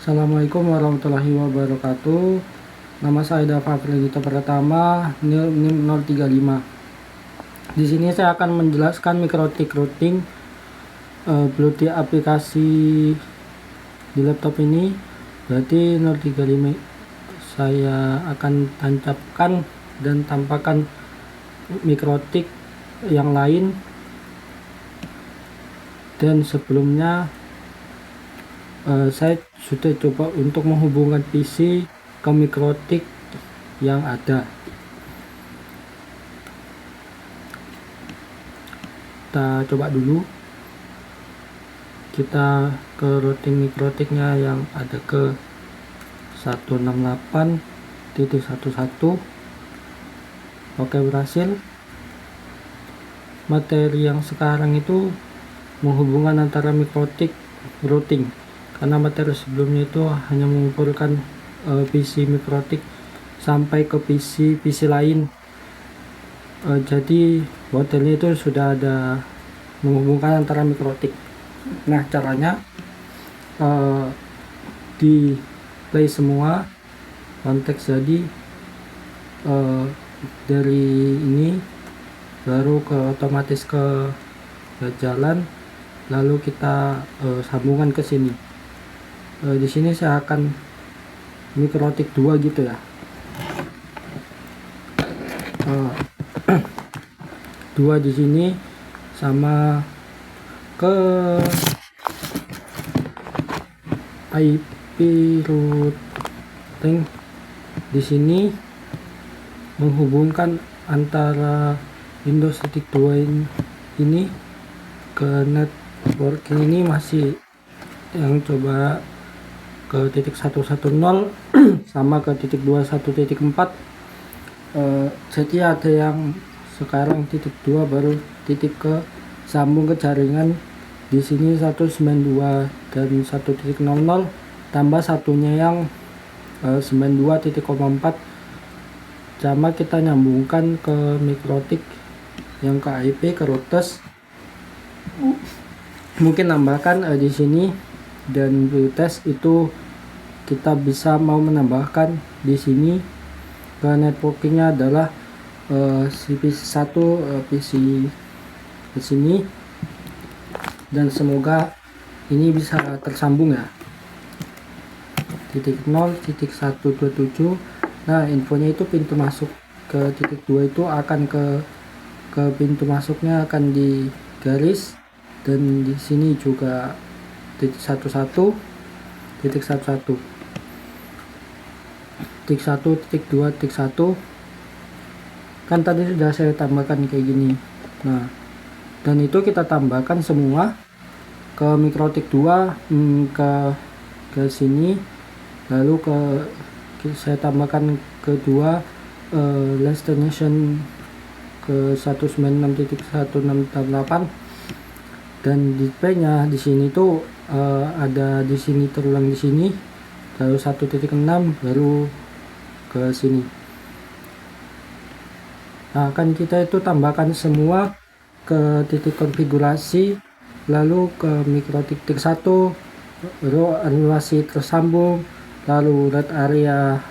Assalamualaikum warahmatullahi wabarakatuh. Nama saya Dava Prilita Pratama, NIM 035. Di sini saya akan menjelaskan mikrotik routing Bluetooth aplikasi di laptop ini. Berarti 035 saya akan tancapkan dan tampakkan mikrotik yang lain. Dan sebelumnya saya sudah coba untuk menghubungkan PC ke mikrotik yang ada. Kita coba dulu, kita ke routing mikrotiknya yang ada ke 168.11. Oke, berhasil. Materi yang sekarang itu menghubungkan antara mikrotik routing, karena materi sebelumnya itu hanya mengumpulkan PC mikrotik sampai ke PC lain. Jadi modelnya itu sudah ada menghubungkan antara mikrotik. Nah, caranya di play semua konteks, jadi dari ini baru otomatis ke jalan, lalu kita sambungkan ke sini. Di sini saya akan mikrotik 2 gitu ya. 2 di sini sama ke IP routing. Di sini menghubungkan antara Windows 2 ini ke networking. Ini masih yang coba ke titik 110 sama ke titik 21.4. Jadi ada yang sekarang titik 2 baru titik ke sambung ke jaringan. Di sini 192 dan 1.00 tambah satunya yang 92.4, sama kita nyambungkan ke mikrotik yang ke IP ke routers. Mungkin nambahkan di sini, dan test itu kita bisa mau menambahkan di sini ke networkingnya adalah PC1 PC di sini, dan semoga ini bisa tersambung ya. Titik 0 titik 127. Nah, infonya itu pintu masuk ke titik 2 itu akan ke pintu masuknya akan digaris, dan di sini juga titik 11 titik 11 titik 1 titik 2 titik 1 kan tadi sudah saya tambahkan kayak gini. Nah, dan itu kita tambahkan semua ke mikrotik 2 ke sini, lalu saya tambahkan kedua destination ke 196.1688, dan display-nya di sini tuh ada di sini terulang di sini, lalu 1.6 baru ke sini. Nah, kan kita itu tambahkan semua ke titik konfigurasi, lalu ke mikrotik titik 1 baru animasi tersambung, lalu red area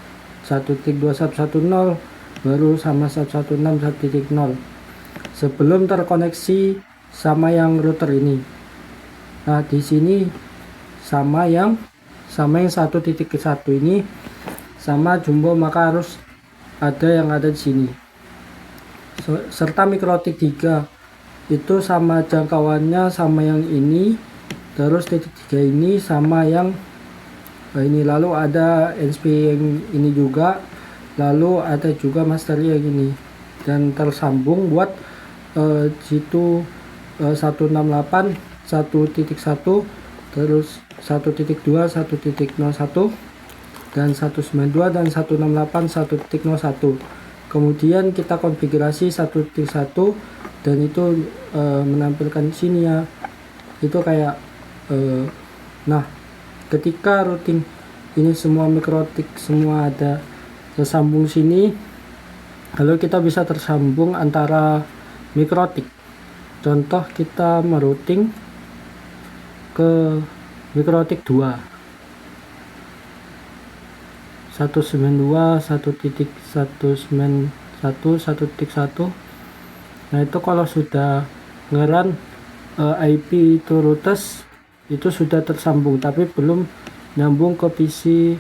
1.2110 baru sama 116.1.0 sebelum terkoneksi sama yang router ini. Nah, di sini sama yang 1.1 ini sama jumbo, maka harus ada yang ada di sini. Serta mikrotik 3 itu sama jangkauannya sama yang ini, terus titik 3 ini sama yang ini, lalu ada NSP yang ini juga, lalu ada juga master yang ini, dan tersambung buat situ 168 1.1 terus 1.2 1.01 dan 192 dan 168 1.01. kemudian kita konfigurasi 1.1, dan itu menampilkan sini ya, itu kayak nah, ketika routing ini semua mikrotik semua ada tersambung sini, lalu kita bisa tersambung antara mikrotik. Contoh, kita merouting ke mikrotik 2. 192 1.191 1.1. Nah itu kalau sudah ngeran IP itu routers itu sudah tersambung, tapi belum nyambung ke PC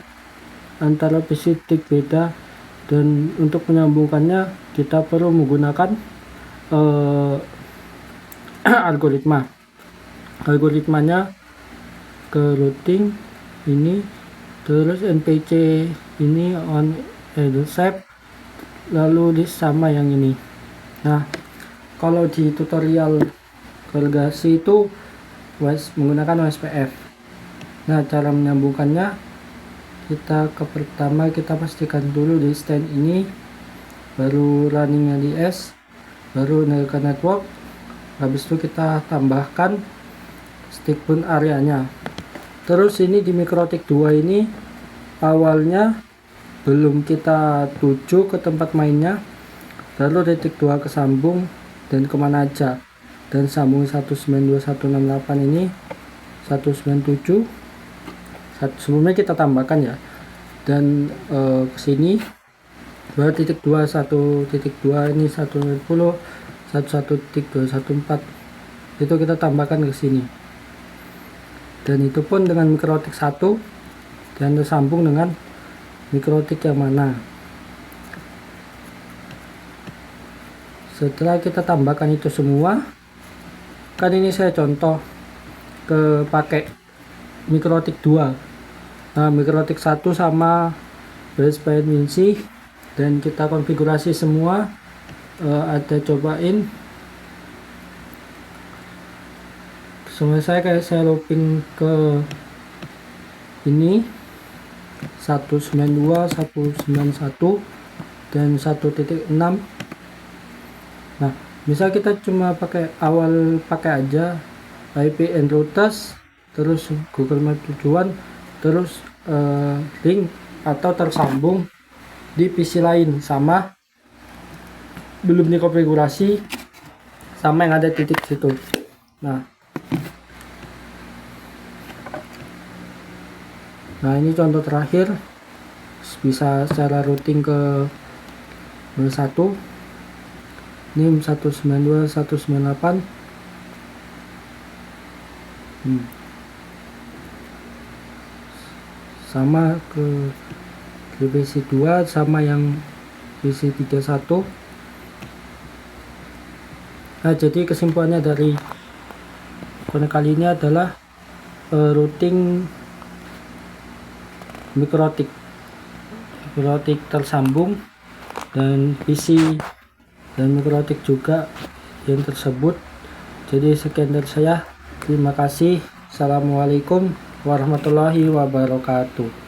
antara PC TIG beda. Dan untuk menyambungkannya kita perlu menggunakan algoritmanya ke routing ini, terus npc ini on shape, lalu list sama yang ini. Nah kalau di tutorial validasi itu menggunakan OSPF. Nah cara menyambungkannya, pertama kita pastikan dulu di stand ini, baru running LDS, baru ke network. Habis itu kita tambahkan stick pun areanya. Terus ini di Mikrotik 2 ini awalnya belum kita tuju ke tempat mainnya, lalu titik 2 kesambung dan kemana aja, dan sambung 192.168 ini 197. Sebelumnya kita tambahkan ya, dan kesini baru titik 2 ini 110 11.214 itu kita tambahkan ke sini, dan itu pun dengan Mikrotik 1 dan tersambung dengan Mikrotik yang mana. Setelah kita tambahkan itu semua, kan ini saya contoh ke pakai Mikrotik 2. Nah Mikrotik 1 sama Raspberry Pi, dan kita konfigurasi semua. Ada cobain selesai, kayak saya looping ke ini 192 191 dan 1.6. nah misal kita cuma pakai aja IP and routers, terus Google Map tujuan, terus link atau tersambung di PC lain sama belum dikonfigurasi sama yang ada titik situ. Nah ini contoh terakhir, bisa secara routing ke 01 ini 192 198 sama ke PC 2 sama yang PC 31. Nah jadi kesimpulannya dari konten kali ini adalah routing Mikrotik tersambung, dan PC dan Mikrotik juga yang tersebut. Jadi sekian dari saya, terima kasih. Assalamualaikum warahmatullahi wabarakatuh.